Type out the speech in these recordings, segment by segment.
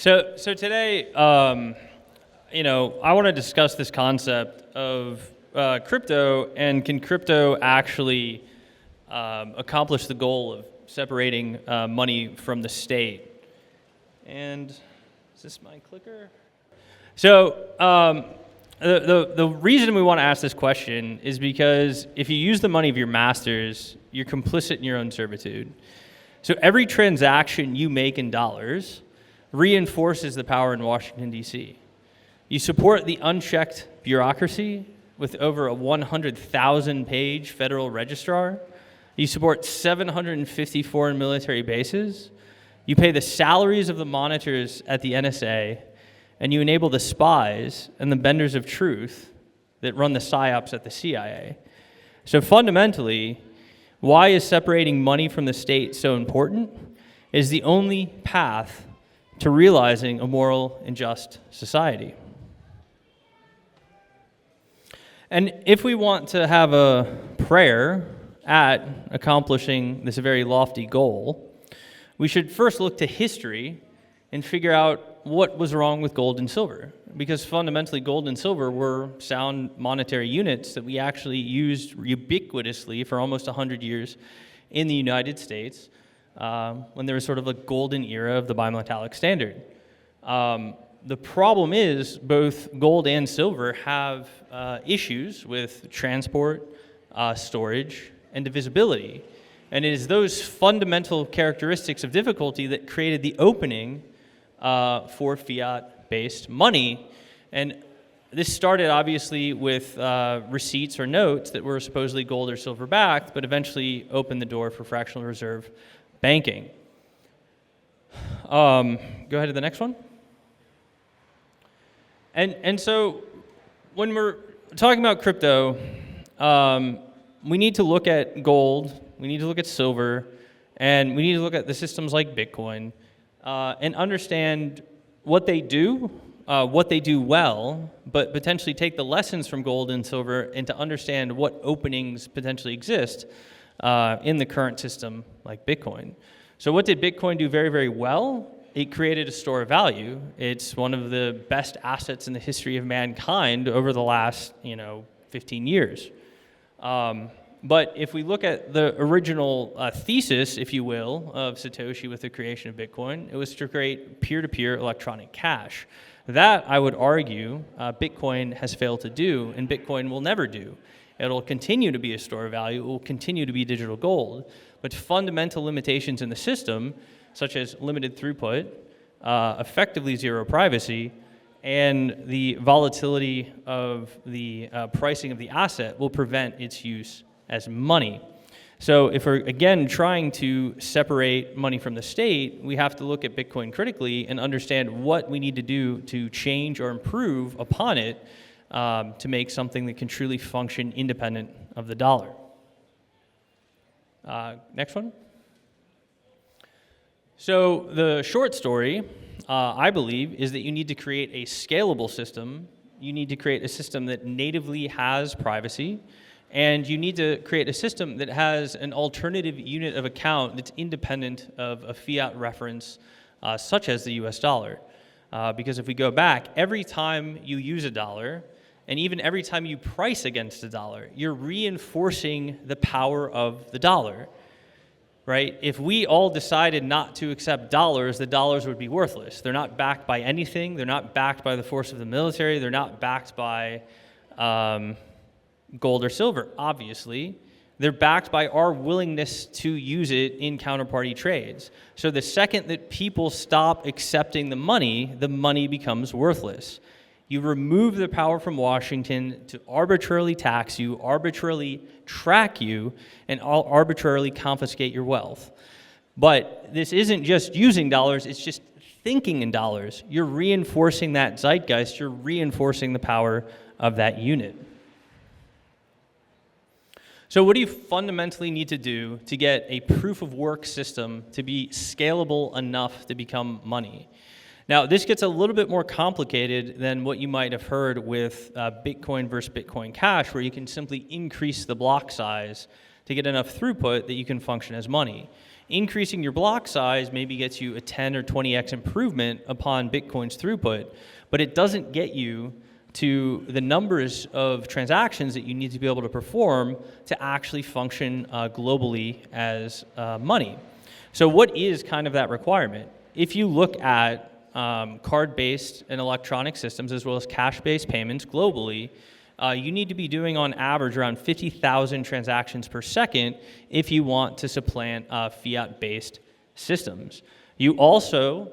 So today, I want to discuss this concept of crypto, and can crypto actually accomplish the goal of separating money from the state? And is this my clicker? So the reason we want to ask this question is because if you use the money of your masters, you're complicit in your own servitude. So every transaction you make in dollars reinforces the power in Washington, D.C. You support the unchecked bureaucracy with over a 100,000-page federal registrar. You support 750 foreign military bases. You pay the salaries of the monitors at the NSA, and you enable the spies and the benders of truth that run the psyops at the CIA. So fundamentally, why is separating money from the state so important? It is the only path to realizing a moral and just society. And if we want to have a prayer at accomplishing this very lofty goal, we should first look to history and figure out what was wrong with gold and silver. Because fundamentally, gold and silver were sound monetary units that we actually used ubiquitously for almost 100 years in the United States, when there was sort of a golden era of the bimetallic standard. The problem is both gold and silver have issues with transport, storage, and divisibility. And it is those fundamental characteristics of difficulty that created the opening for fiat-based money. And this started obviously with receipts or notes that were supposedly gold or silver backed, but eventually opened the door for fractional reserve banking. Go ahead to the next one. And so when we're talking about crypto, we need to look at gold, we need to look at silver, and we need to look at the systems like Bitcoin, and understand what they do well, but potentially take the lessons from gold and silver and to understand what openings potentially exist in the current system like Bitcoin. So what did Bitcoin do very, very well? It created a store of value. It's one of the best assets in the history of mankind over the last, 15 years. But if we look at the original thesis, if you will, of Satoshi with the creation of Bitcoin, it was to create peer-to-peer electronic cash. That, I would argue, Bitcoin has failed to do, and Bitcoin will never do. It'll continue to be a store of value. It will continue to be digital gold. But fundamental limitations in the system, such as limited throughput, effectively zero privacy, and the volatility of the pricing of the asset will prevent its use as money. So if we're, again, trying to separate money from the state, we have to look at Bitcoin critically and understand what we need to do to change or improve upon it to make something that can truly function independent of the dollar. Next one. So the short story, I believe, is that you need to create a scalable system. You need to create a system that natively has privacy. And you need to create a system that has an alternative unit of account that's independent of a fiat reference, such as the US dollar. Because if we go back, every time you use a dollar, and even every time you price against a dollar, you're reinforcing the power of the dollar, right? If we all decided not to accept dollars, the dollars would be worthless. They're not backed by anything. They're not backed by the force of the military. They're not backed by gold or silver, obviously. They're backed by our willingness to use it in counterparty trades. So the second that people stop accepting the money becomes worthless. You remove the power from Washington to arbitrarily tax you, arbitrarily track you, and arbitrarily confiscate your wealth. But this isn't just using dollars, it's just thinking in dollars. You're reinforcing that zeitgeist, you're reinforcing the power of that unit. So what do you fundamentally need to do to get a proof of work system to be scalable enough to become money? Now, this gets a little bit more complicated than what you might have heard with Bitcoin versus Bitcoin Cash, where you can simply increase the block size to get enough throughput that you can function as money. Increasing your block size maybe gets you a 10 or 20x improvement upon Bitcoin's throughput, but it doesn't get you to the numbers of transactions that you need to be able to perform to actually function globally as money. So what is kind of that requirement? If you look at card-based and electronic systems as well as cash-based payments globally, you need to be doing on average around 50,000 transactions per second if you want to supplant fiat-based systems. You also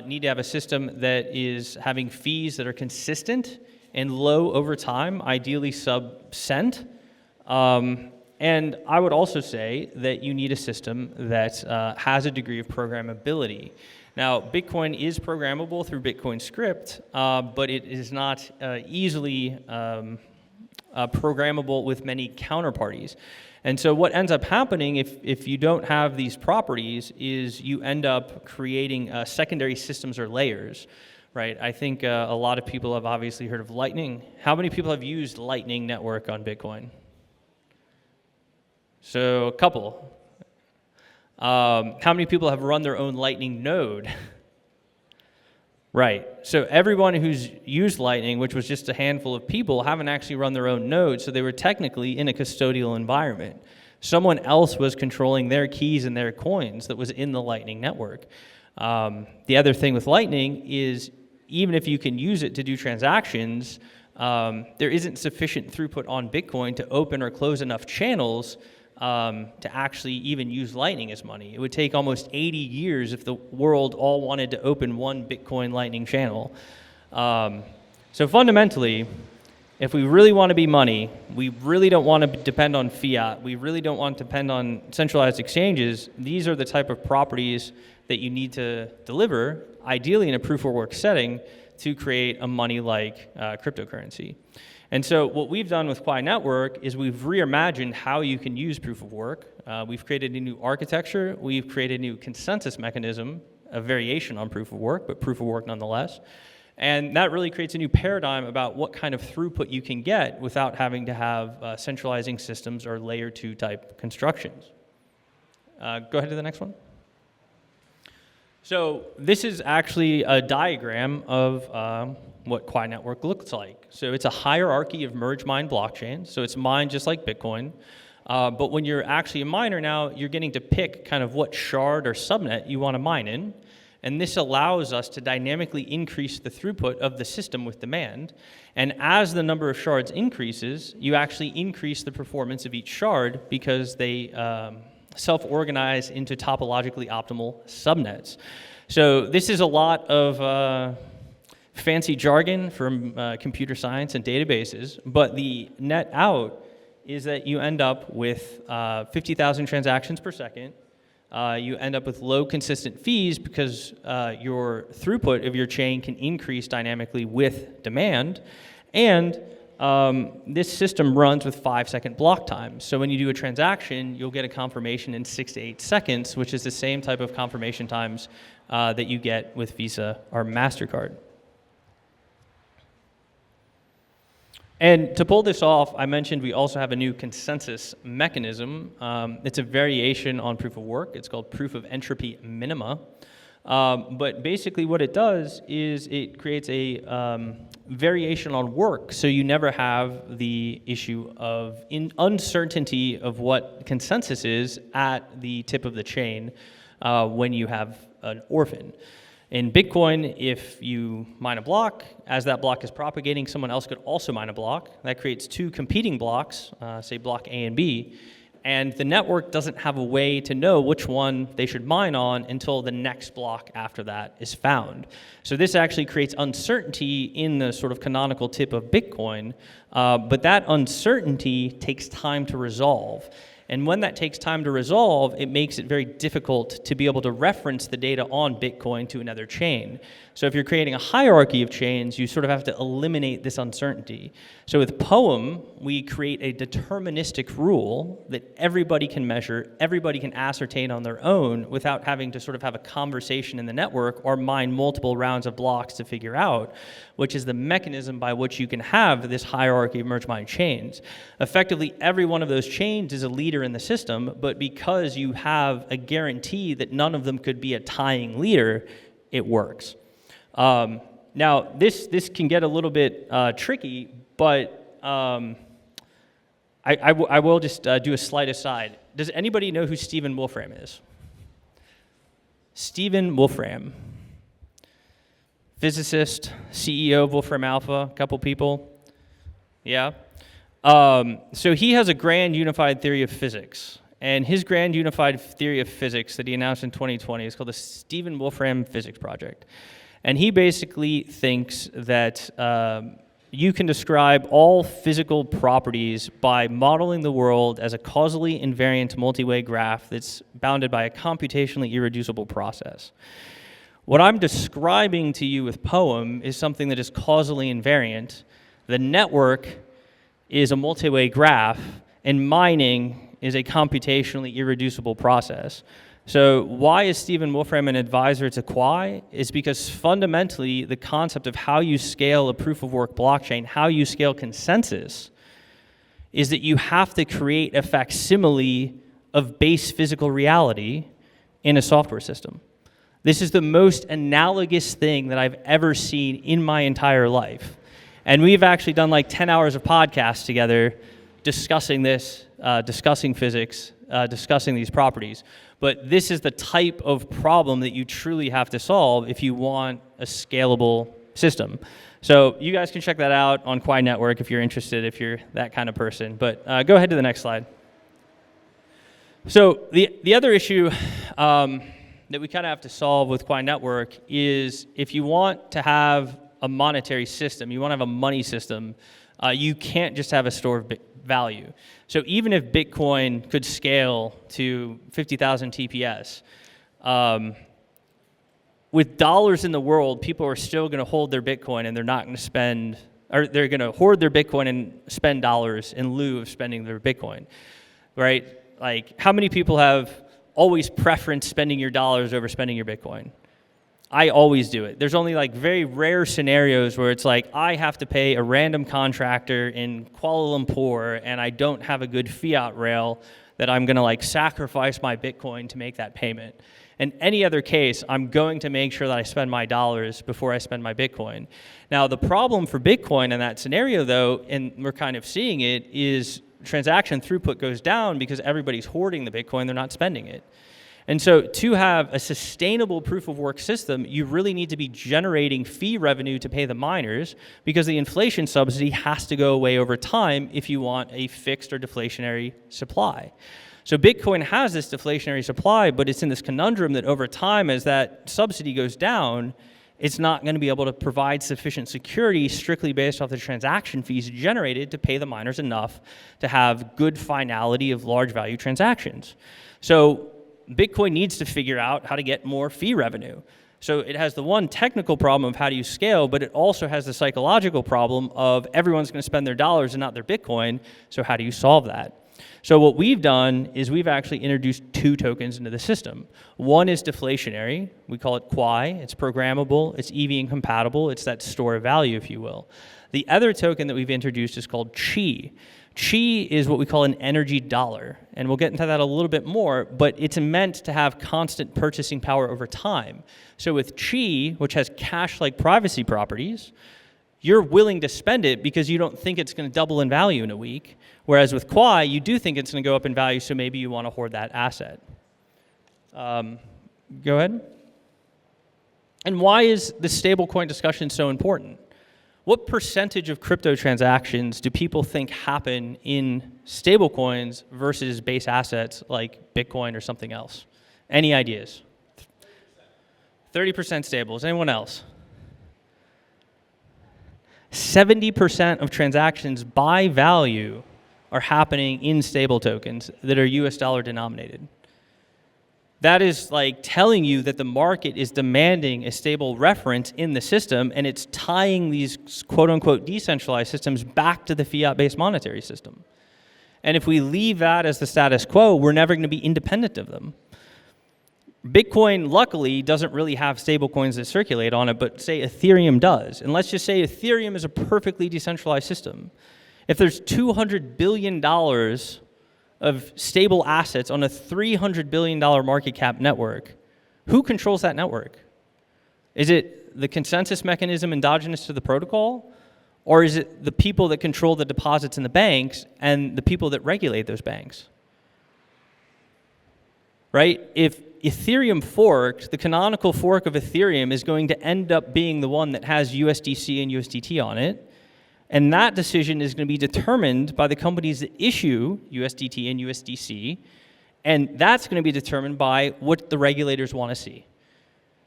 need to have a system that is having fees that are consistent and low over time, ideally sub-cent. And I would also say that you need a system that has a degree of programmability. Now, Bitcoin is programmable through Bitcoin script, but it is not easily programmable with many counterparties. And so what ends up happening if you don't have these properties is you end up creating secondary systems or layers, right? I think a lot of people have obviously heard of Lightning. How many people have used Lightning Network on Bitcoin? So a couple. How many people have run their own Lightning node? Right. So everyone who's used Lightning, which was just a handful of people, haven't actually run their own node, so they were technically in a custodial environment. Someone else was controlling their keys and their coins that was in the Lightning network. The other thing with Lightning is even if you can use it to do transactions, there isn't sufficient throughput on Bitcoin to open or close enough channels to actually even use Lightning as money. It would take almost 80 years if the world all wanted to open one Bitcoin Lightning channel. So fundamentally, if we really want to be money, we really don't want to depend on fiat, we really don't want to depend on centralized exchanges, these are the type of properties that you need to deliver, ideally in a proof of work setting, to create a money-like cryptocurrency. And so what we've done with Quai Network is we've reimagined how you can use proof of work. We've created a new architecture. We've created a new consensus mechanism, a variation on proof of work, but proof of work nonetheless. And that really creates a new paradigm about what kind of throughput you can get without having to have centralizing systems or layer 2 type constructions. Go ahead to the next one. So this is actually a diagram of what Quai Network looks like. So it's a hierarchy of merge mine blockchains. So it's mined just like Bitcoin. But when you're actually a miner now, you're getting to pick kind of what shard or subnet you want to mine in. And this allows us to dynamically increase the throughput of the system with demand. And as the number of shards increases, you actually increase the performance of each shard because they self-organize into topologically optimal subnets. So this is a lot of fancy jargon from computer science and databases, but the net out is that you end up with 50,000 transactions per second. You end up with low consistent fees because your throughput of your chain can increase dynamically with demand. And this system runs with 5-second block time. So when you do a transaction, you'll get a confirmation in 6 to 8 seconds, which is the same type of confirmation times that you get with Visa or MasterCard. And to pull this off, I mentioned we also have a new consensus mechanism. It's a variation on proof of work. It's called proof of entropy minima. But basically what it does is it creates a variation on work, so you never have the issue of uncertainty of what consensus is at the tip of the chain when you have an orphan. In Bitcoin, if you mine a block, as that block is propagating, someone else could also mine a block. That creates 2 competing blocks, say block A and B, and the network doesn't have a way to know which one they should mine on until the next block after that is found. So this actually creates uncertainty in the sort of canonical tip of Bitcoin, but that uncertainty takes time to resolve. And when that takes time to resolve, it makes it very difficult to be able to reference the data on Bitcoin to another chain. So if you're creating a hierarchy of chains, you sort of have to eliminate this uncertainty. So with Poem, we create a deterministic rule that everybody can measure, everybody can ascertain on their own without having to sort of have a conversation in the network or mine multiple rounds of blocks to figure out, which is the mechanism by which you can have this hierarchy of merge mine chains. Effectively, every one of those chains is a leader leader in the system, but because you have a guarantee that none of them could be a tying leader, it works. Now, this can get a little bit tricky, but I will just do a slight aside. Does anybody know who Stephen Wolfram is? Stephen Wolfram, physicist, CEO of Wolfram Alpha, a couple people. Yeah. So he has a grand unified theory of physics. And his grand unified theory of physics that he announced in 2020 is called the Stephen Wolfram Physics Project. And he basically thinks that you can describe all physical properties by modeling the world as a causally invariant multi-way graph that's bounded by a computationally irreducible process. What I'm describing to you with POEM is something that is causally invariant. The network is a multi-way graph, and mining is a computationally irreducible process. So why is Stephen Wolfram an advisor to Quai? Is because fundamentally the concept of how you scale a proof of work blockchain, how you scale consensus, is that you have to create a facsimile of base physical reality in a software system. This is the most analogous thing that I've ever seen in my entire life. And we've actually done like 10 hours of podcasts together discussing this, discussing physics, discussing these properties. But this is the type of problem that you truly have to solve if you want a scalable system. So you guys can check that out on Quai Network if you're interested, if you're that kind of person. But go ahead to the next slide. So the other issue that we kind of have to solve with Quai Network is if you want to have a monetary system, you want to have a money system, you can't just have a store of value. So even if Bitcoin could scale to 50,000 TPS, with dollars in the world, people are still going to hold their Bitcoin and they're not going to spend, or they're going to hoard their Bitcoin and spend dollars in lieu of spending their Bitcoin, right? Like, how many people have always preferenced spending your dollars over spending your Bitcoin? I always do it. There's only like very rare scenarios where it's like I have to pay a random contractor in Kuala Lumpur and I don't have a good fiat rail that I'm gonna like sacrifice my Bitcoin to make that payment. In any other case, I'm going to make sure that I spend my dollars before I spend my Bitcoin. Now, the problem for Bitcoin in that scenario though, and we're kind of seeing it, is transaction throughput goes down because everybody's hoarding the Bitcoin, they're not spending it. And so to have a sustainable proof of work system, you really need to be generating fee revenue to pay the miners because the inflation subsidy has to go away over time if you want a fixed or deflationary supply. So Bitcoin has this deflationary supply, but it's in this conundrum that over time, as that subsidy goes down, it's not going to be able to provide sufficient security strictly based off the transaction fees generated to pay the miners enough to have good finality of large value transactions. So Bitcoin needs to figure out how to get more fee revenue. So it has the one technical problem of how do you scale, but it also has the psychological problem of everyone's going to spend their dollars and not their Bitcoin, so how do you solve that? So what we've done is we've actually introduced two tokens into the system. One is deflationary. We call it Quai. It's programmable. It's EVM compatible. It's that store of value, if you will. The other token that we've introduced is called Chi. Chi is what we call an energy dollar, and we'll get into that a little bit more, but it's meant to have constant purchasing power over time. So with Chi, which has cash-like privacy properties, you're willing to spend it because you don't think it's going to double in value in a week, whereas with Quai, you do think it's going to go up in value, so maybe you want to hoard that asset. Go ahead. And why is the stablecoin discussion so important? What percentage of crypto transactions do people think happen in stablecoins versus base assets like Bitcoin or something else? Any ideas? 30% stables. Anyone else? 70% of transactions by value are happening in stable tokens that are US dollar denominated. That is like telling you that the market is demanding a stable reference in the system, and it's tying these quote-unquote decentralized systems back to the fiat-based monetary system. And if we leave that as the status quo, we're never going to be independent of them. Bitcoin, luckily, doesn't really have stablecoins that circulate on it, but say Ethereum does. And let's just say Ethereum is a perfectly decentralized system. If there's $200 billion of stable assets on a $300 billion market cap network, who controls that network? Is it the consensus mechanism endogenous to the protocol? Or is it the people that control the deposits in the banks and the people that regulate those banks? Right? If Ethereum forked, the canonical fork of Ethereum is going to end up being the one that has USDC and USDT on it. And that decision is going to be determined by the companies that issue USDT and USDC. And that's going to be determined by what the regulators want to see.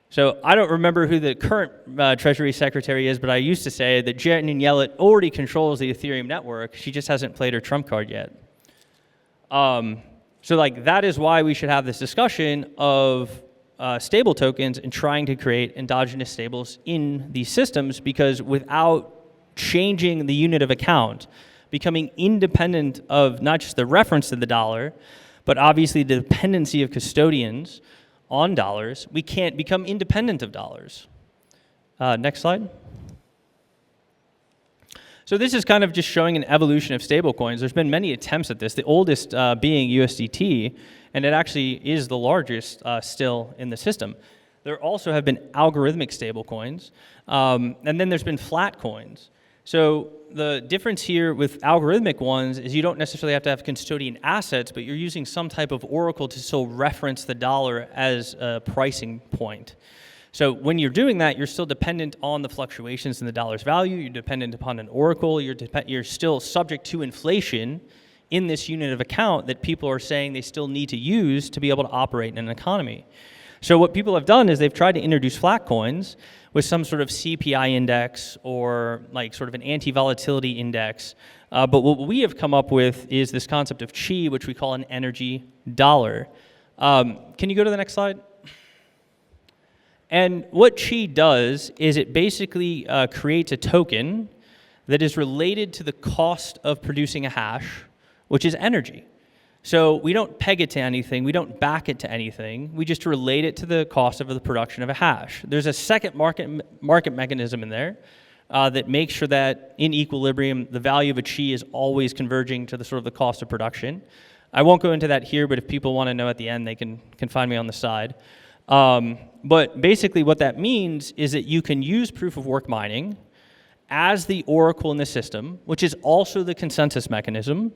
So I don't remember who the current Treasury Secretary is, but I used to say that Janet Yellen already controls the Ethereum network. She just hasn't played her trump card yet. So like that is why we should have this discussion of stable tokens and trying to create endogenous stables in these systems, because without changing the unit of account, becoming independent of not just the reference to the dollar, but obviously the dependency of custodians on dollars, we can't become independent of dollars. Next slide. So this is kind of just showing an evolution of stablecoins. There's been many attempts at this, the oldest being USDT, and it actually is the largest still in the system. There also have been algorithmic stablecoins, and then there's been flat coins. So the difference here with algorithmic ones is you don't necessarily have to have custodian assets, but you're using some type of oracle to still reference the dollar as a pricing point. So when you're doing that, you're still dependent on the fluctuations in the dollar's value. You're dependent upon an oracle. You're still subject to inflation in this unit of account that people are saying they still need to use to be able to operate in an economy. So what people have done is they've tried to introduce flat coins with some sort of CPI index or like sort of an anti-volatility index. But what we have come up with is this concept of chi, which we call an energy dollar. Can you go to the next slide? And what chi does is it basically creates a token that is related to the cost of producing a hash, which is energy. So we don't peg it to anything, we don't back it to anything, we just relate it to the cost of the production of a hash. There's a second market mechanism in there that makes sure that in equilibrium, the value of a chi is always converging to the sort of the cost of production. I won't go into that here, but if people want to know at the end, they can find me on the side. But basically what that means is that you can use proof of work mining as the oracle in the system, which is also the consensus mechanism,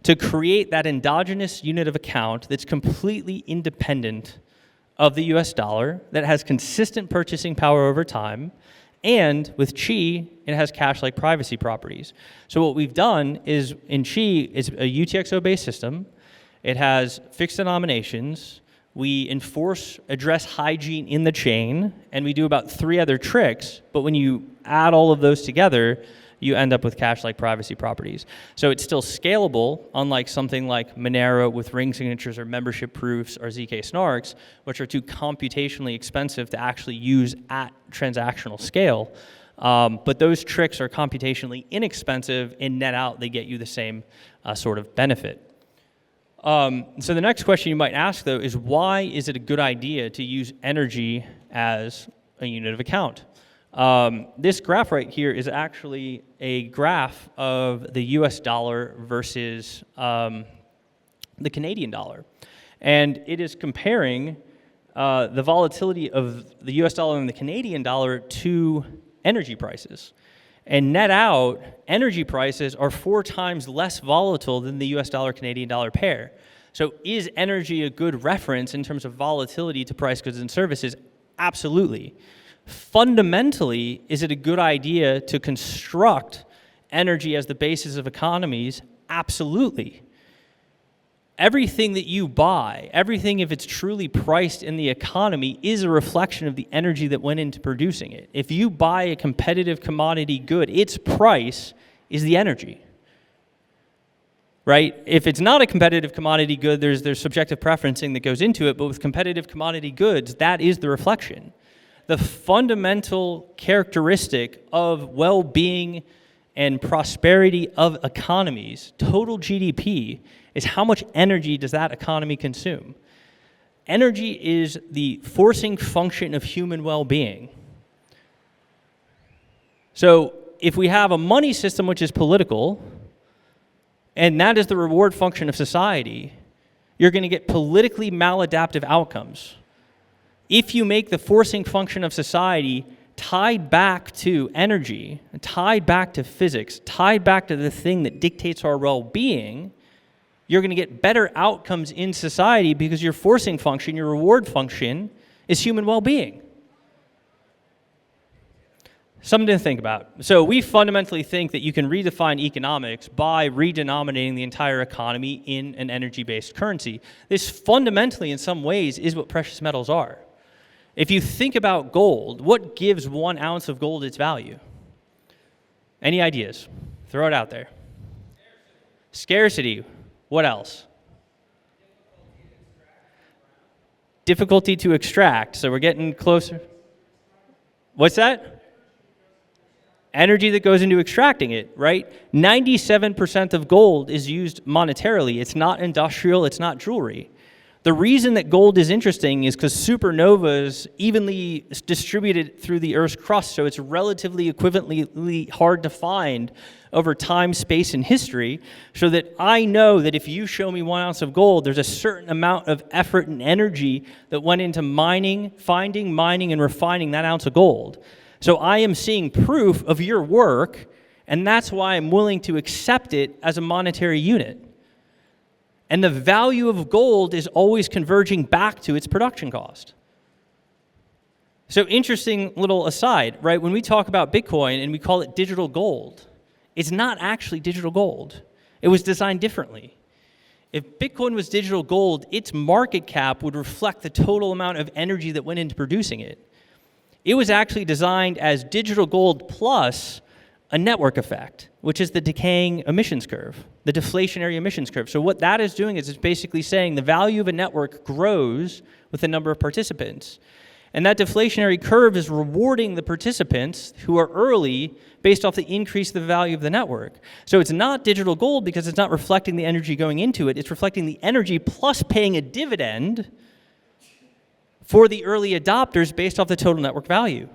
to create that endogenous unit of account that's completely independent of the US dollar, that has consistent purchasing power over time, and with Chi, it has cash-like privacy properties. So what we've done is, in Chi, it's a UTXO-based system. It has fixed denominations. We enforce address hygiene in the chain, and we do about 3 other tricks, but when you add all of those together, you end up with cache-like privacy properties. So it's still scalable, unlike something like Monero with ring signatures or membership proofs or ZK snarks, which are too computationally expensive to actually use at transactional scale. But those tricks are computationally inexpensive, and net out, they get you the same sort of benefit. So the next question you might ask, though, is why is it a good idea to use energy as a unit of account? This graph right here is actually a graph of the US dollar versus the Canadian dollar. And it is comparing the volatility of the US dollar and the Canadian dollar to energy prices. And net out, energy prices are 4 times less volatile than the US dollar Canadian dollar pair. So is energy a good reference in terms of volatility to price goods and services? Absolutely. Fundamentally, is it a good idea to construct energy as the basis of economies? Absolutely. Everything that you buy, everything, if it's truly priced in the economy, is a reflection of the energy that went into producing it. If you buy a competitive commodity good, its price is the energy, right? If it's not a competitive commodity good, there's subjective preferencing that goes into it, but with competitive commodity goods, that is the reflection. The fundamental characteristic of well-being and prosperity of economies, total GDP, is how much energy does that economy consume. Energy is the forcing function of human well-being. So if we have a money system which is political, And that is the reward function of society. You're going to get politically maladaptive outcomes. If you make the forcing function of society tied back to energy, tied back to physics, tied back to the thing that dictates our well-being, you're going to get better outcomes in society because your forcing function, your reward function, is human well-being. Something to think about. So we fundamentally think that you can redefine economics by redenominating the entire economy in an energy-based currency. This fundamentally, in some ways, is what precious metals are. If you think about gold, what gives 1 ounce of gold its value? Any ideas? Throw it out there. Scarcity. What else? Difficulty to extract. So we're getting closer. What's that? Energy that goes into extracting it, right? 97% of gold is used monetarily. It's not industrial, it's not jewelry. The reason that gold is interesting is because supernovas evenly distributed through the Earth's crust, so it's relatively equivalently hard to find over time, space, and history, so that I know that if you show me 1 ounce of gold, there's a certain amount of effort and energy that went into mining, finding, mining, and refining that ounce of gold. So I am seeing proof of your work, and that's why I'm willing to accept it as a monetary unit. And the value of gold is always converging back to its production cost. So interesting little aside, right? When we talk about Bitcoin and we call it digital gold, it's not actually digital gold. It was designed differently. If Bitcoin was digital gold, its market cap would reflect the total amount of energy that went into producing it. It was actually designed as digital gold plus a network effect, which is the decaying emissions curve, the deflationary emissions curve. So what that is doing is it's basically saying the value of a network grows with the number of participants. And that deflationary curve is rewarding the participants who are early based off the increase of the value of the network. So it's not digital gold because it's not reflecting the energy going into it. It's reflecting the energy plus paying a dividend for the early adopters based off the total network value.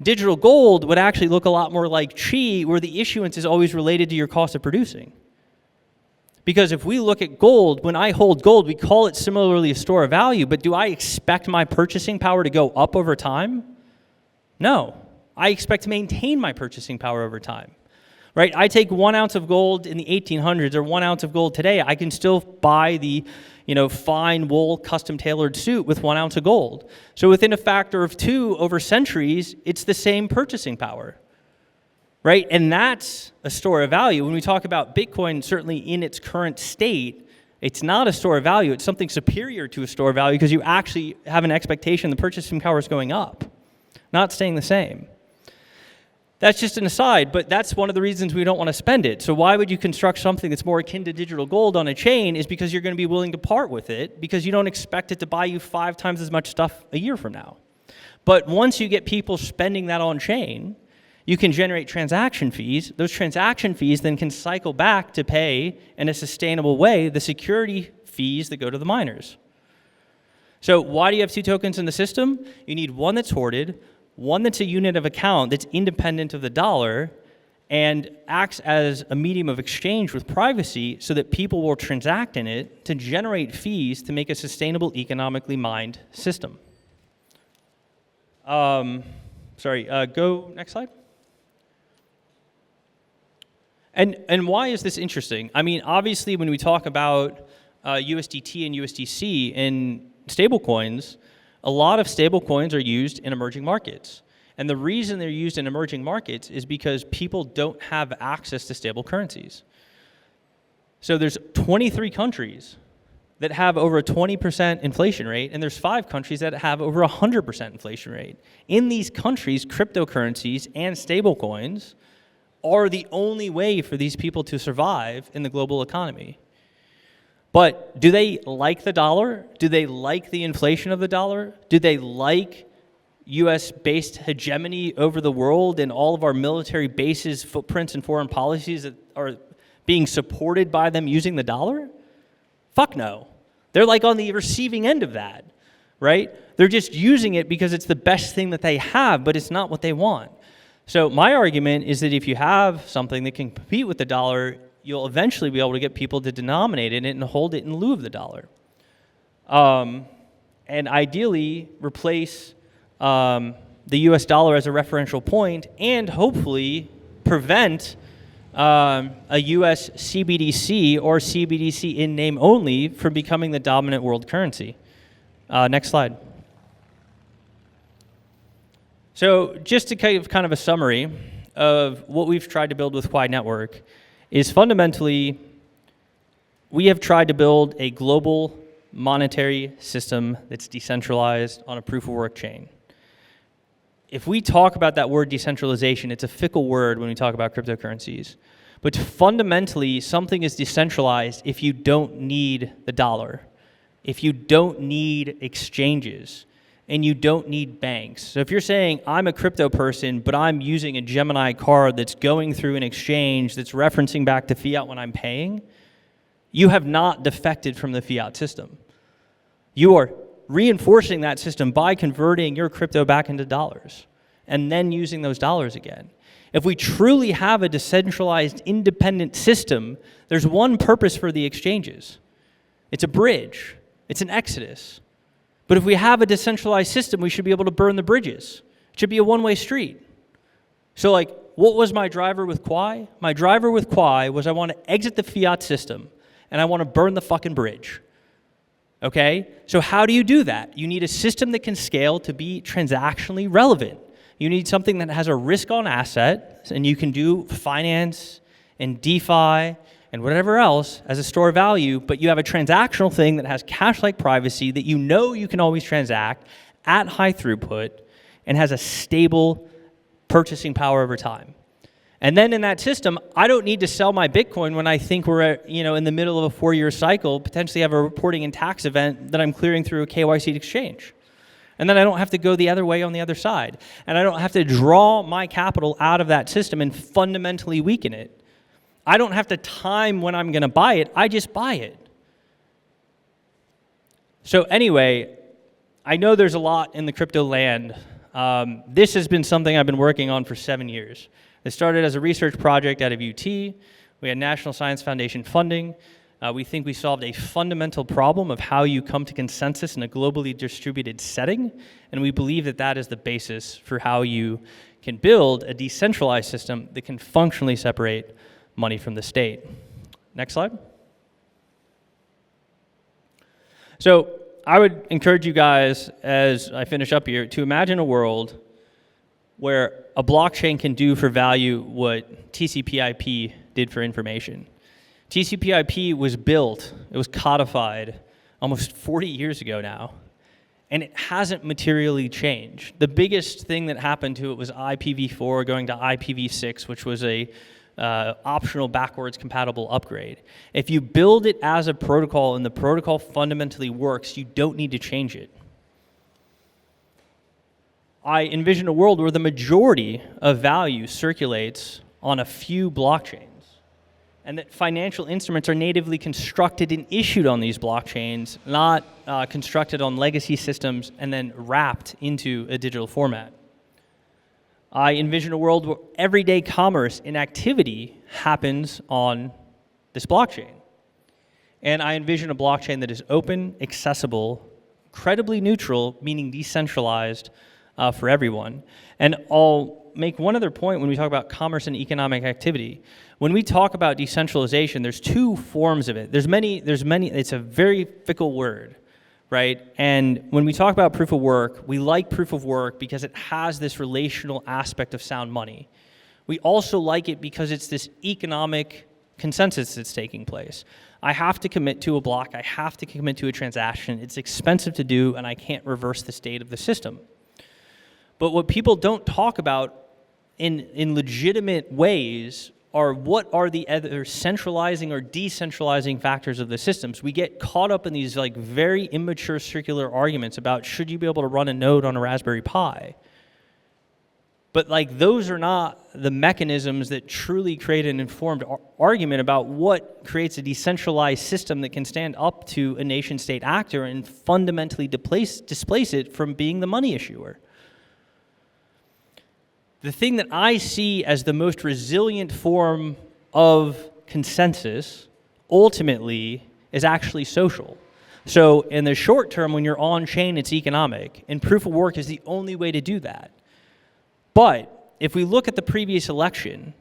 Digital gold would actually look a lot more like chi, where the issuance is always related to your cost of producing. Because if we look at gold, when I hold gold, we call it similarly a store of value, but do I expect my purchasing power to go up over time? No. I expect to maintain my purchasing power over time. Right? I take 1 ounce of gold in the 1800s or 1 ounce of gold today, I can still buy the fine wool custom tailored suit with 1 ounce of gold. So within a factor of 2 over centuries, it's the same purchasing power. Right? And that's a store of value. When we talk about Bitcoin, certainly in its current state, it's not a store of value. It's something superior to a store of value because you actually have an expectation the purchasing power is going up, not staying the same. That's just an aside, but that's one of the reasons we don't want to spend it. So why would you construct something that's more akin to digital gold on a chain is because you're going to be willing to part with it because you don't expect it to buy you 5 times as much stuff a year from now. But once you get people spending that on chain, you can generate transaction fees. Those transaction fees then can cycle back to pay in a sustainable way the security fees that go to the miners. So why do you have 2 tokens in the system? You need one that's hoarded, one that's a unit of account that's independent of the dollar and acts as a medium of exchange with privacy so that people will transact in it to generate fees to make a sustainable, economically mined system. Go next slide. And why is this interesting? I mean, obviously, when we talk about USDT and USDC in stablecoins, a lot of stablecoins are used in emerging markets. And the reason they're used in emerging markets is because people don't have access to stable currencies. So there's 23 countries that have over a 20% inflation rate, and there's 5 countries that have over 100% inflation rate. In these countries, cryptocurrencies and stablecoins are the only way for these people to survive in the global economy. But do they like the dollar? Do they like the inflation of the dollar? Do they like US-based hegemony over the world and all of our military bases, footprints, and foreign policies that are being supported by them using the dollar? Fuck no. They're like on the receiving end of that, right? They're just using it because it's the best thing that they have, but it's not what they want. So my argument is that if you have something that can compete with the dollar, you'll eventually be able to get people to denominate it and hold it in lieu of the dollar. And ideally replace the US dollar as a referential point, and hopefully prevent a US CBDC or CBDC in name only from becoming the dominant world currency. Next slide. So just to kind of a summary of what we've tried to build with Quai Network is fundamentally, we have tried to build a global monetary system that's decentralized on a proof of work chain. If we talk about that word decentralization, it's a fickle word when we talk about cryptocurrencies. But fundamentally, something is decentralized if you don't need the dollar, if you don't need exchanges, and you don't need banks. So if you're saying, I'm a crypto person, but I'm using a Gemini card that's going through an exchange that's referencing back to fiat when I'm paying, you have not defected from the fiat system. You are reinforcing that system by converting your crypto back into dollars and then using those dollars again. If we truly have a decentralized, independent system, there's one purpose for the exchanges. It's a bridge. It's an exodus. But if we have a decentralized system, we should be able to burn the bridges. It should be a one-way street. So like, what was my driver with Quai? My driver with Quai was I want to exit the fiat system and I want to burn the fucking bridge. Okay? So how do you do that? You need a system that can scale to be transactionally relevant. You need something that has a risk on asset, and you can do finance and DeFi and whatever else as a store of value, but you have a transactional thing that has cash-like privacy that you know you can always transact at high throughput and has a stable purchasing power over time. And then in that system, I don't need to sell my Bitcoin when I think we're at, in the middle of a 4-year cycle, potentially have a reporting and tax event that I'm clearing through a KYC exchange. And then I don't have to go the other way on the other side. And I don't have to draw my capital out of that system and fundamentally weaken it. I don't have to time when I'm going to buy it. I just buy it. So anyway, I know there's a lot in the crypto land. This has been something I've been working on for 7 years. It started as a research project out of UT. We had National Science Foundation funding. We think we solved a fundamental problem of how you come to consensus in a globally distributed setting, and we believe that that is the basis for how you can build a decentralized system that can functionally separate money from the state. Next slide. So I would encourage you guys, as I finish up here, to imagine a world where a blockchain can do for value what TCP/IP did for information. TCP/IP was built, it was codified almost 40 years ago now, and it hasn't materially changed. The biggest thing that happened to it was IPv4 going to IPv6, which was a optional backwards compatible upgrade. If you build it as a protocol and the protocol fundamentally works, you don't need to change it. I envision a world where the majority of value circulates on a few blockchains, and that financial instruments are natively constructed and issued on these blockchains, not constructed on legacy systems and then wrapped into a digital format. I envision a world where everyday commerce and activity happens on this blockchain. And I envision a blockchain that is open, accessible, credibly neutral, meaning decentralized for everyone. And I'll make one other point when we talk about commerce and economic activity. When we talk about decentralization, there's two forms of it. There's many, it's a very fickle word, right? And when we talk about proof of work, we like proof of work because it has this relational aspect of sound money. We also like it because it's this economic consensus that's taking place. I have to commit to a block, I have to commit to a transaction, it's expensive to do, and I can't reverse the state of the system. But what people don't talk about in legitimate ways are what are the other centralizing or decentralizing factors of the systems. We get caught up in these like very immature circular arguments about should you be able to run a node on a Raspberry Pi. But like those are not the mechanisms that truly create an informed argument about what creates a decentralized system that can stand up to a nation state actor and fundamentally displace it from being the money issuer. The thing that I see as the most resilient form of consensus ultimately is actually social. So in the short term, when you're on chain, it's economic, and proof of work is the only way to do that. But if we look at the previous election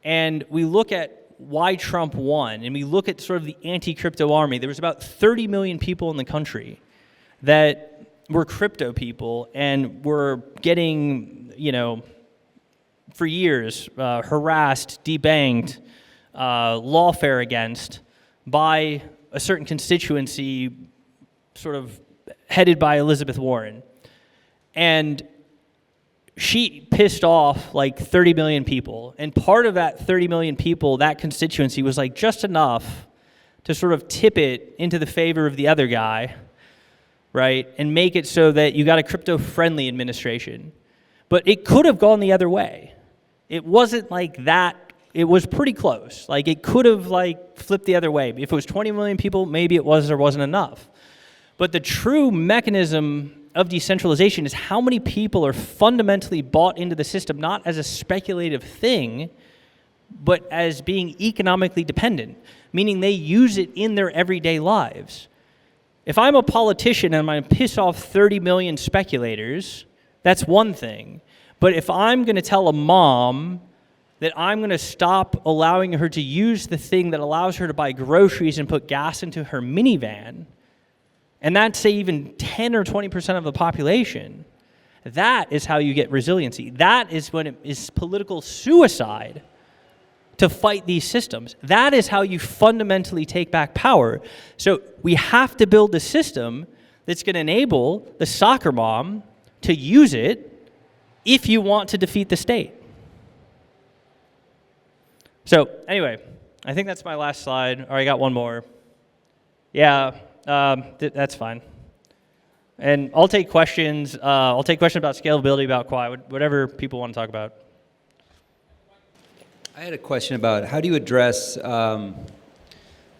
and we look at why Trump won, and we look at sort of the anti-crypto army, there was about 30 million people in the country that were crypto people and were getting, for years, harassed, debanked, lawfare against by a certain constituency sort of headed by Elizabeth Warren. And she pissed off like 30 million people. And part of that 30 million people, that constituency was like just enough to sort of tip it into the favor of the other guy, right? And make it so that you got a crypto-friendly administration. But it could have gone the other way. It wasn't like that. It was pretty close. Like it could have like flipped the other way. If it was 20 million people, maybe it was or wasn't enough. But the true mechanism of decentralization is how many people are fundamentally bought into the system, not as a speculative thing, but as being economically dependent, meaning they use it in their everyday lives. If I'm a politician and I'm going to piss off 30 million speculators, that's one thing. But if I'm going to tell a mom that I'm going to stop allowing her to use the thing that allows her to buy groceries and put gas into her minivan, and that's, say, even 10 or 20% of the population, that is how you get resiliency. That is when it is political suicide to fight these systems. That is how you fundamentally take back power. So we have to build a system that's going to enable the soccer mom to use it if you want to defeat the state. So anyway, I think that's my last slide. Or I got one more. Yeah. That's fine. And I'll take questions. I'll take questions about scalability, about Quai, whatever people want to talk about. I had a question about how do you address the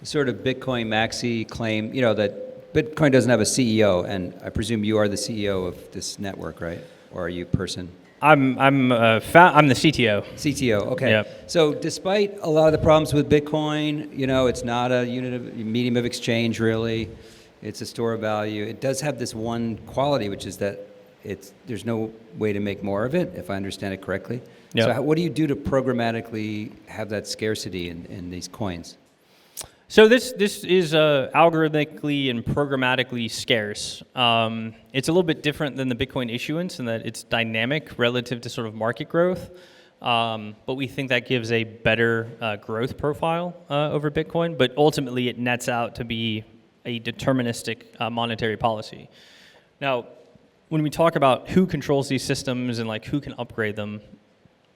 sort of Bitcoin maxi claim, that Bitcoin doesn't have a CEO, and I presume you are the CEO of this network, right? Or are you a person? I'm the CTO. CTO, okay. Yep. So despite a lot of the problems with Bitcoin, it's not a medium of exchange really. It's a store of value. It does have this one quality, which is that there's no way to make more of it, if I understand it correctly. Yep. So what do you do to programmatically have that scarcity in these coins? So this is algorithmically and programmatically scarce. It's a little bit different than the Bitcoin issuance in that it's dynamic relative to sort of market growth, but we think that gives a better growth profile over Bitcoin, but ultimately it nets out to be a deterministic monetary policy. Now, when we talk about who controls these systems and like who can upgrade them,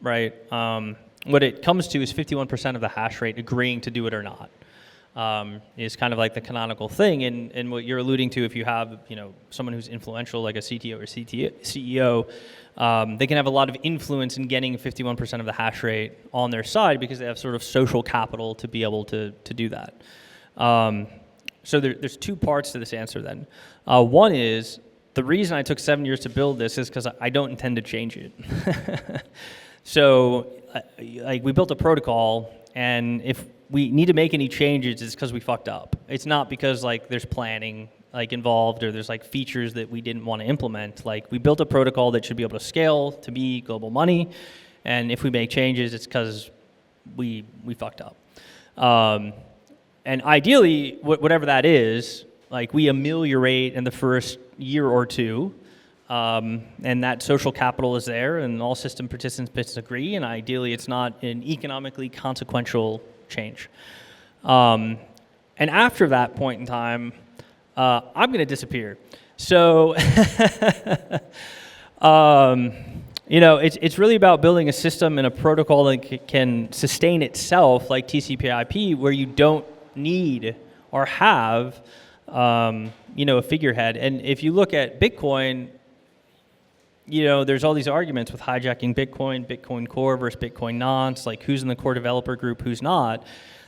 right, what it comes to is 51% of the hash rate agreeing to do it or not. Is kind of like the canonical thing, and what you're alluding to, if you have someone who's influential like a CTO or CEO, they can have a lot of influence in getting 51% of the hash rate on their side because they have sort of social capital to be able to do that. So there's two parts to this answer then. One is the reason I took 7 years to build this is because I don't intend to change it. So we built a protocol, and if we need to make any changes, it's because we fucked up. It's not because there's planning involved or there's features that we didn't want to implement. We built a protocol that should be able to scale to be global money, and if we make changes, it's because we fucked up. And ideally, whatever that is, we ameliorate in the first year or two, and that social capital is there, and all system participants agree, and ideally it's not an economically consequential change. And after that point in time, I'm going to disappear. So, it's really about building a system and a protocol that can sustain itself, like TCP/IP, where you don't need or have, a figurehead. And if you look at Bitcoin, there's all these arguments with hijacking Bitcoin, Bitcoin Core versus Bitcoin nonce, who's in the core developer group, who's not.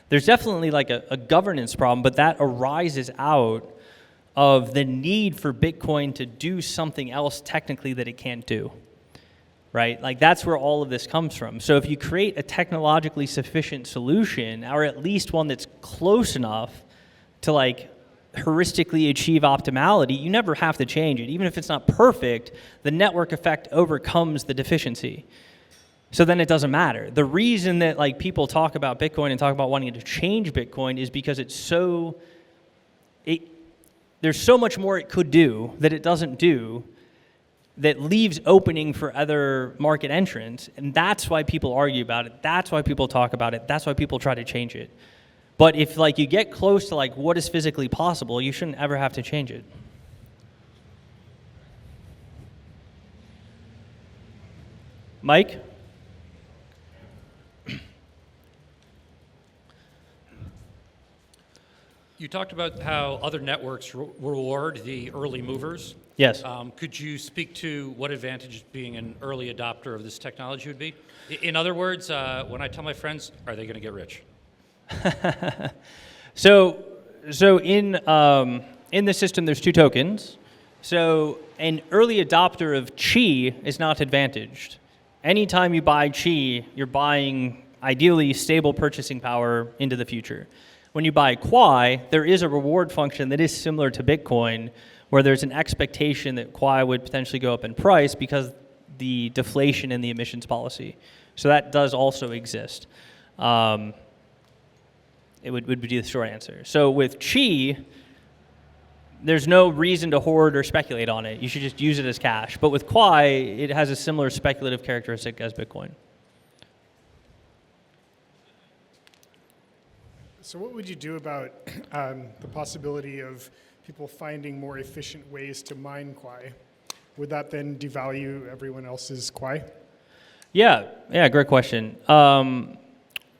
There's definitely a governance problem, but that arises out of the need for Bitcoin to do something else technically that it can't do, right? Like that's where all of this comes from. So if you create a technologically sufficient solution, or at least one that's close enough to like heuristically achieve optimality, you never have to change it. Even if it's not perfect, the network effect overcomes the deficiency. So then it doesn't matter. The reason that like people talk about Bitcoin and talk about wanting to change Bitcoin is because there's so much more it could do that it doesn't do, that leaves opening for other market entrants, and that's why people argue about it. That's why people talk about it. That's why people try to change it. But if like you get close to like what is physically possible, you shouldn't ever have to change it. Mike? You talked about how other networks reward the early movers. Yes. Could you speak to what advantage being an early adopter of this technology would be? In other words, when I tell my friends, are they going to get rich? So in the system, there's 2 tokens. So an early adopter of Qi is not advantaged. Anytime you buy Qi, you're buying ideally stable purchasing power into the future. When you buy Quai, there is a reward function that is similar to Bitcoin, where there's an expectation that Quai would potentially go up in price because the deflation in the emissions policy. So that does also exist. It would be the short answer. So with Qi, there's no reason to hoard or speculate on it. You should just use it as cash. But with Quai, it has a similar speculative characteristic as Bitcoin. So what would you do about the possibility of people finding more efficient ways to mine Quai? Would that then devalue everyone else's Quai? Yeah, great question.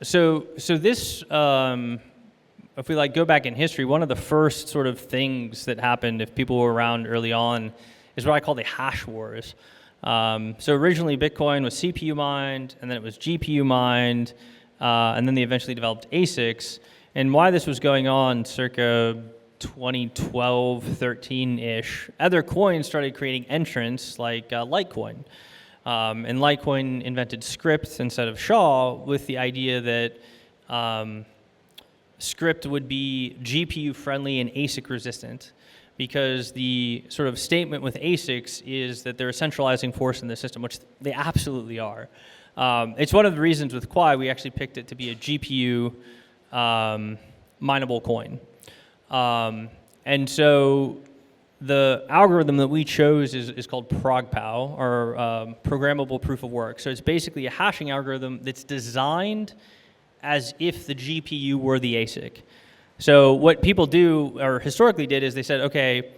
So this, if we like go back in history, one of the first sort of things that happened, if people were around early on, is what I call the hash wars. So originally Bitcoin was CPU mined, and then it was GPU mined, and then they eventually developed ASICs. And why this was going on circa 2012, 13-ish, other coins started creating entrants like Litecoin. And Litecoin invented script instead of SHA with the idea that script would be GPU friendly and ASIC resistant, because the sort of statement with ASICs is that they're a centralizing force in the system, which they absolutely are. It's one of the reasons with Quai we actually picked it to be a GPU mineable coin. And so the algorithm that we chose is called ProgPow, or programmable proof of work. So it's basically a hashing algorithm that's designed as if the GPU were the ASIC. So what people do, or historically did, is they said, okay,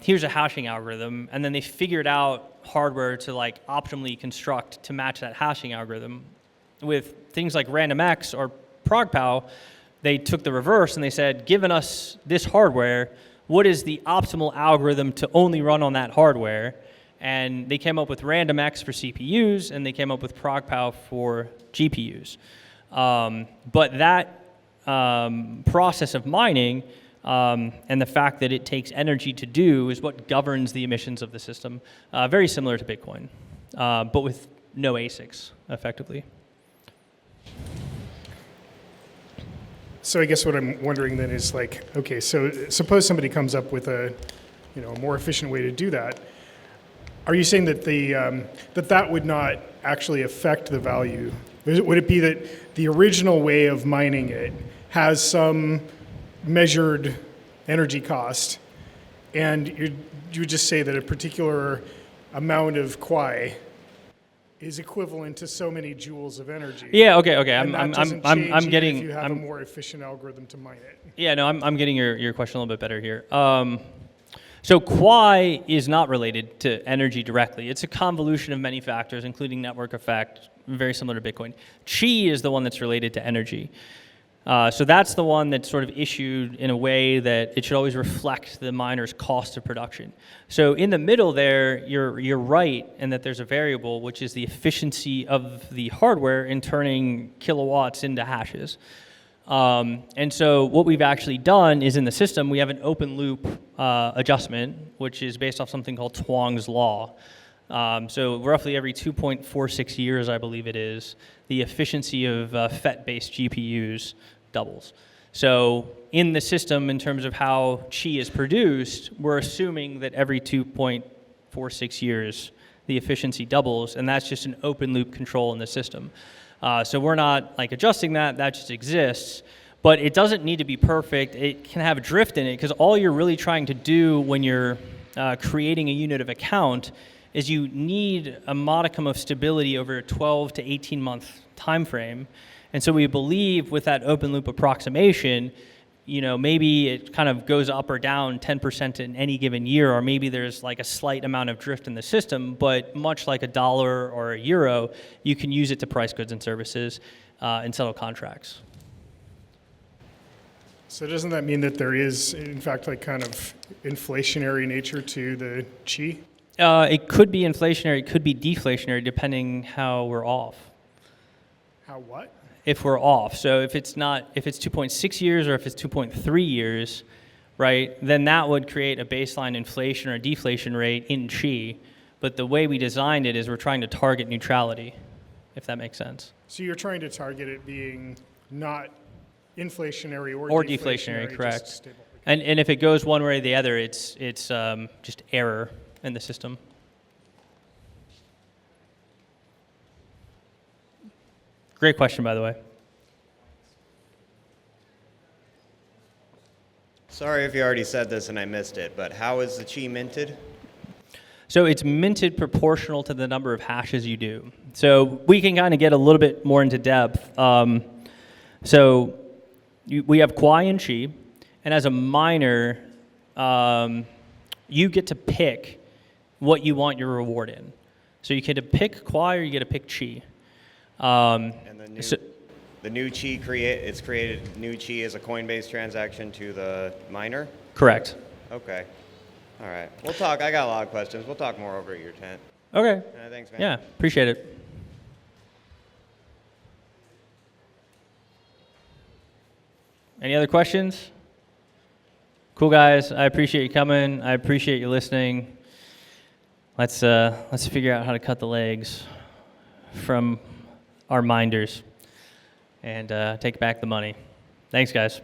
here's a hashing algorithm, and then they figured out hardware to like optimally construct to match that hashing algorithm. With things like RandomX or ProgPow, they took the reverse and they said, given us this hardware, what is the optimal algorithm to only run on that hardware? And they came up with RandomX for CPUs, and they came up with ProgPow for GPUs. But that process of mining and the fact that it takes energy to do is what governs the emissions of the system. Very similar to Bitcoin, but with no ASICs, effectively. So I guess what I'm wondering then is like, okay, so suppose somebody comes up with a more efficient way to do that. Are you saying that that would not actually affect the value? Would it be that the original way of mining it has some measured energy cost, and you would just say that a particular amount of Quai is equivalent to so many joules of energy? Yeah. Okay. And that doesn't change I'm even getting. if you have a more efficient algorithm to mine it. Yeah. No. I'm getting your question a little bit better here. So Quai is not related to energy directly. It's a convolution of many factors, including network effect, very similar to Bitcoin. Qi is the one that's related to energy. So that's the one that's sort of issued in a way that it should always reflect the miner's cost of production. So in the middle there, you're right in that there's a variable, which is the efficiency of the hardware in turning kilowatts into hashes. And so what we've actually done is in the system, we have an open loop adjustment, which is based off something called Twang's law. So roughly every 2.46 years, I believe it is, the efficiency of FET-based GPUs doubles. So in the system, in terms of how chi is produced, we're assuming that every 2.46 years, the efficiency doubles, and that's just an open loop control in the system. So we're not like adjusting that, that just exists. But it doesn't need to be perfect. It can have drift in it, because all you're really trying to do when you're creating a unit of account is you need a modicum of stability over a 12 to 18 month time frame. And so we believe with that open loop approximation, you know, maybe it kind of goes up or down 10% in any given year, or maybe there's like a slight amount of drift in the system, but much like a dollar or a euro, you can use it to price goods and services and settle contracts. So doesn't that mean that there is, in fact, like kind of inflationary nature to the chi? It could be inflationary, it could be deflationary, depending how we're off. How what? If we're off. So if it's 2.6 years or if it's 2.3 years, right, then that would create a baseline inflation or deflation rate in chi. But the way we designed it is we're trying to target neutrality, if that makes sense. So you're trying to target it being not inflationary Or deflationary, deflationary, correct. just stable. And if it goes one way or the other, it's just error in the system. Great question, by the way. Sorry if you already said this and I missed it, but how is the chi minted? So it's minted proportional to the number of hashes you do. So we can kind of get a little bit more into depth. We have Quai and Chi, and as a miner, you get to pick what you want your reward in. So you get to pick Quai or you get to pick Chi. And the new chi it's created new chi as a Coinbase transaction to the miner? Correct. Okay. All right. We'll talk. I got a lot of questions. We'll talk more over at your tent. Okay. Thanks, man. Yeah, appreciate it. Any other questions? Cool, guys. I appreciate you coming. I appreciate you listening. Let's figure out how to cut the legs from our minders and take back the money. Thanks, guys.